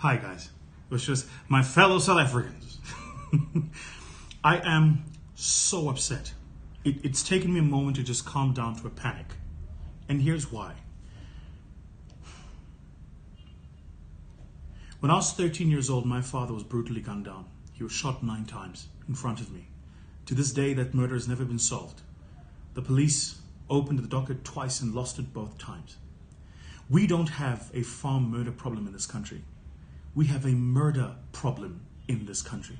Hi guys, it's just my fellow South Africans. I am so upset. It's taken me a moment to just calm down to a panic. And here's why. When I was 13 years old, my father was brutally gunned down. He was shot 9 times in front of me. To this day, that murder has never been solved. The police opened the docket twice and lost it both times. We don't have a farm murder problem in this country. We have a murder problem in this country.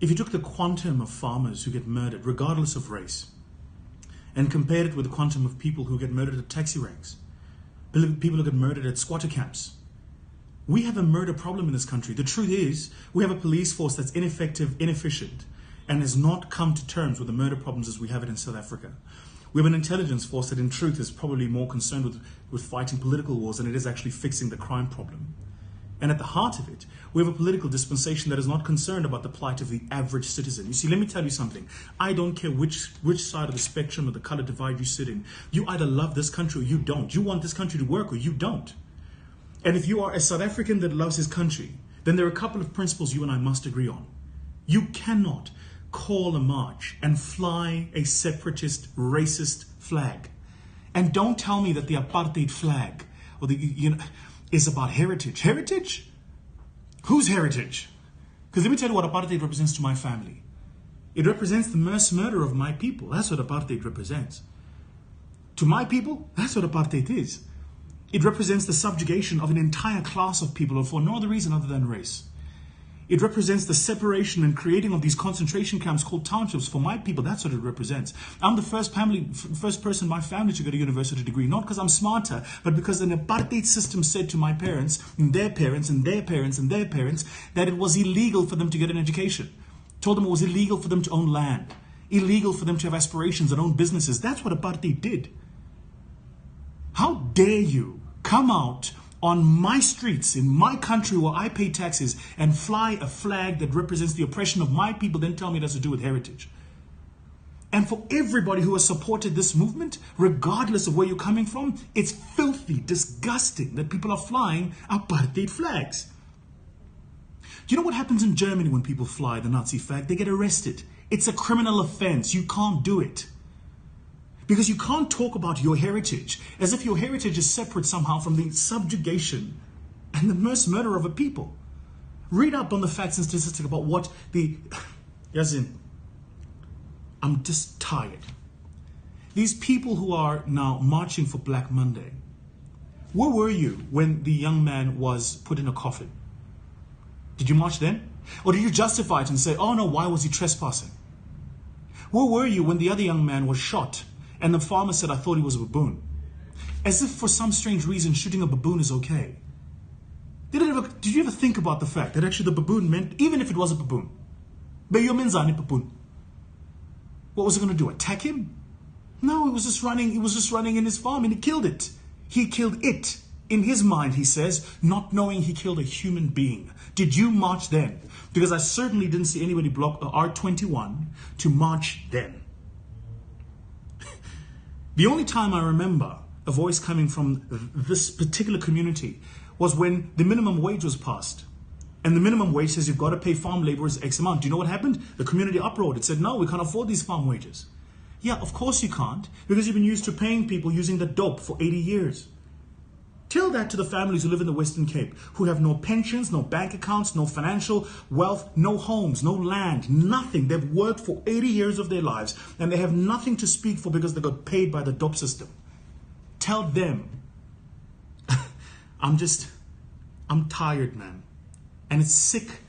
If you took the quantum of farmers who get murdered, regardless of race, and compared it with the quantum of people who get murdered at taxi ranks, people who get murdered at squatter camps, we have a murder problem in this country. The truth is, we have a police force that's ineffective, inefficient, and has not come to terms with the murder problems as we have it in South Africa. We have an intelligence force that in truth is probably more concerned with fighting political wars than it is actually fixing the crime problem. And at the heart of it, we have a political dispensation that is not concerned about the plight of the average citizen. You see, let me tell you something. I don't care which side of the spectrum of the color divide you sit in. You either love this country or you don't. You want this country to work or you don't. And if you are a South African that loves his country, then there are a couple of principles you and I must agree on. You cannot call a march and fly a separatist, racist flag. And don't tell me that the apartheid flag or is about heritage. Heritage? Whose heritage? Because let me tell you what apartheid represents to my family. It represents the mass murder of my people. That's what apartheid represents. To my people, that's what apartheid is. It represents the subjugation of an entire class of people for no other reason other than race. It represents the separation and creating of these concentration camps called townships for my people. That's what it represents. I'm the first person in my family to get a university degree, not because I'm smarter, but because an apartheid system said to my parents, and their parents, and their parents, and their parents, that it was illegal for them to get an education. Told them it was illegal for them to own land, illegal for them to have aspirations and own businesses. That's what apartheid did. How dare you come out on my streets, in my country where I pay taxes, and fly a flag that represents the oppression of my people, then tell me it has to do with heritage. And for everybody who has supported this movement, regardless of where you're coming from, it's filthy, disgusting that people are flying apartheid flags. Do you know what happens in Germany when people fly the Nazi flag? They get arrested. It's a criminal offense. You can't do it. Because you can't talk about your heritage as if your heritage is separate somehow from the subjugation and the mass murder of a people. Read up on the facts and statistics about what I'm just tired. These people who are now marching for Black Monday, where were you when the young man was put in a coffin? Did you march then? Or did you justify it and say, oh no, why was he trespassing? Where were you when the other young man was shot? And the farmer said, I thought he was a baboon. As if for some strange reason, shooting a baboon is okay. Did you ever think about the fact that actually the baboon meant, even if it was a baboon, what was it going to do? Attack him? No, he was just running in his farm and he killed it. He killed it. In his mind, he says, not knowing he killed a human being. Did you march then? Because I certainly didn't see anybody block R21 to march then. The only time I remember a voice coming from this particular community was when the minimum wage was passed. And the minimum wage says you've got to pay farm laborers X amount. Do you know what happened? The community uproared. It said, no, we can't afford these farm wages. Yeah, of course you can't, because you've been used to paying people using the dope for 80 years. Tell that to the families who live in the Western Cape, who have no pensions, no bank accounts, no financial wealth, no homes, no land, nothing. They've worked for 80 years of their lives and they have nothing to speak for because they got paid by the dope system. Tell them, I'm tired, man. And it's sick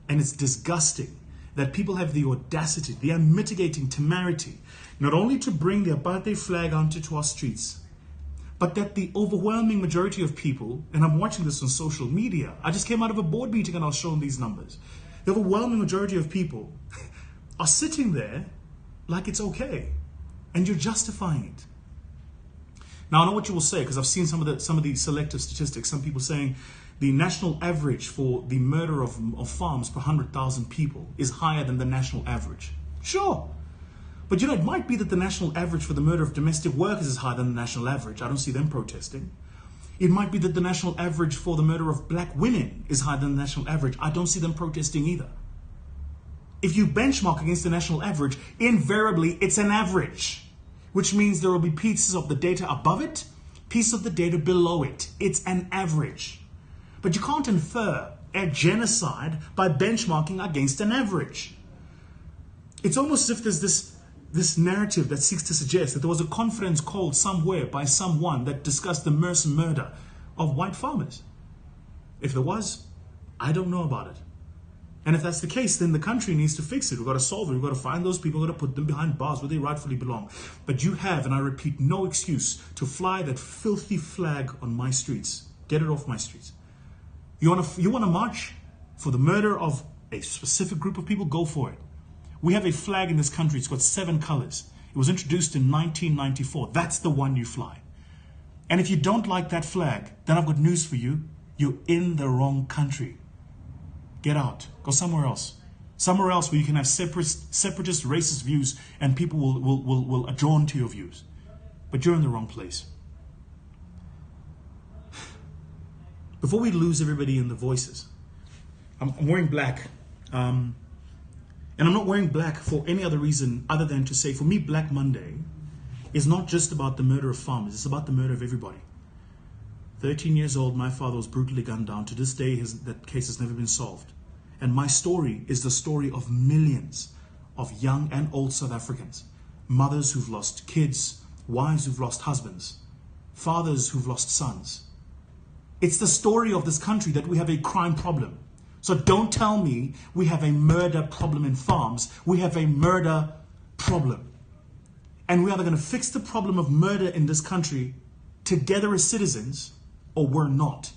and it's disgusting that people have the audacity, the unmitigating temerity, not only to bring the apartheid flag onto our streets, but that the overwhelming majority of people, and I'm watching this on social media, I just came out of a board meeting and I was shown these numbers. The overwhelming majority of people are sitting there like it's okay, and you're justifying it. Now I know what you will say, because I've seen some of the selective statistics. Some people saying the national average for the murder of farms per 100,000 people is higher than the national average. Sure. But you know, it might be that the national average for the murder of domestic workers is higher than the national average. I don't see them protesting. It might be that the national average for the murder of black women is higher than the national average. I don't see them protesting either. If you benchmark against the national average, invariably it's an average, which means there will be pieces of the data above it, pieces of the data below it. It's an average. But you can't infer a genocide by benchmarking against an average. It's almost as if there's this narrative that seeks to suggest that there was a conference called somewhere by someone that discussed the murder of white farmers. If there was, I don't know about it. And if that's the case, then the country needs to fix it. We've got to solve it. We've got to find those people. We've got to put them behind bars where they rightfully belong. But you have, and I repeat, no excuse to fly that filthy flag on my streets. Get it off my streets. You want to march for the murder of a specific group of people? Go for it. We have a flag in this country. It's got 7 colors. It was introduced in 1994. That's the one you fly. And if you don't like that flag, then I've got news for you. You're in the wrong country. Get out. Go somewhere else. Somewhere else where you can have separatist, racist views and people will adjourn to your views. But you're in the wrong place. Before we lose everybody in the voices, I'm wearing black. And I'm not wearing black for any other reason other than to say, for me, Black Monday is not just about the murder of farmers. It's about the murder of everybody. 13 years old, my father was brutally gunned down. To this day, that case has never been solved. And my story is the story of millions of young and old South Africans. Mothers who've lost kids, wives who've lost husbands, fathers who've lost sons. It's the story of this country that we have a crime problem. So don't tell me we have a murder problem in farms. We have a murder problem. And we're either going to fix the problem of murder in this country together as citizens, or we're not.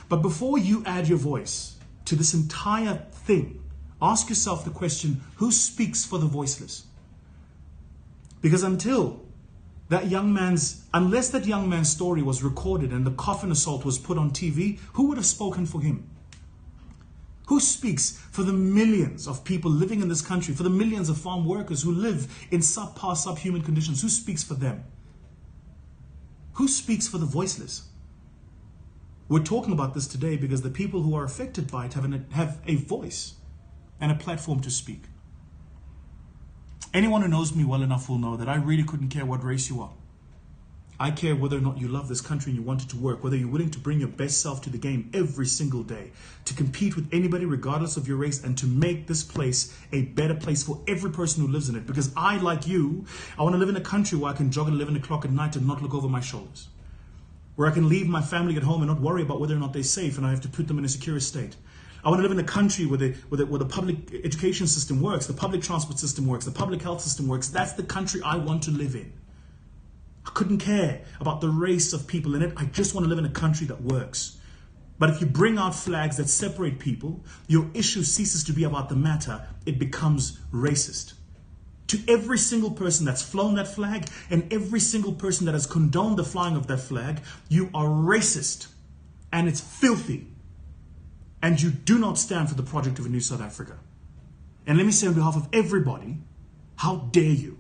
But before you add your voice to this entire thing, ask yourself the question, who speaks for the voiceless? Because unless that young man's story was recorded and the coffin assault was put on TV, who would have spoken for him? Who speaks for the millions of people living in this country, for the millions of farm workers who live in subpar, subhuman conditions? Who speaks for them? Who speaks for the voiceless? We're talking about this today because the people who are affected by it have a voice and a platform to speak. Anyone who knows me well enough will know that I really couldn't care what race you are. I care whether or not you love this country and you want it to work, whether you're willing to bring your best self to the game every single day, to compete with anybody regardless of your race, and to make this place a better place for every person who lives in it. Because I, like you, I want to live in a country where I can jog at 11 o'clock at night and not look over my shoulders. Where I can leave my family at home and not worry about whether or not they're safe and I have to put them in a secure state. I want to live in a country where the public education system works, the public transport system works, the public health system works. That's the country I want to live in. I couldn't care about the race of people in it. I just want to live in a country that works. But if you bring out flags that separate people, your issue ceases to be about the matter. It becomes racist. To every single person that's flown that flag and every single person that has condoned the flying of that flag, you are racist. And it's filthy. And you do not stand for the project of a new South Africa. And let me say on behalf of everybody, how dare you?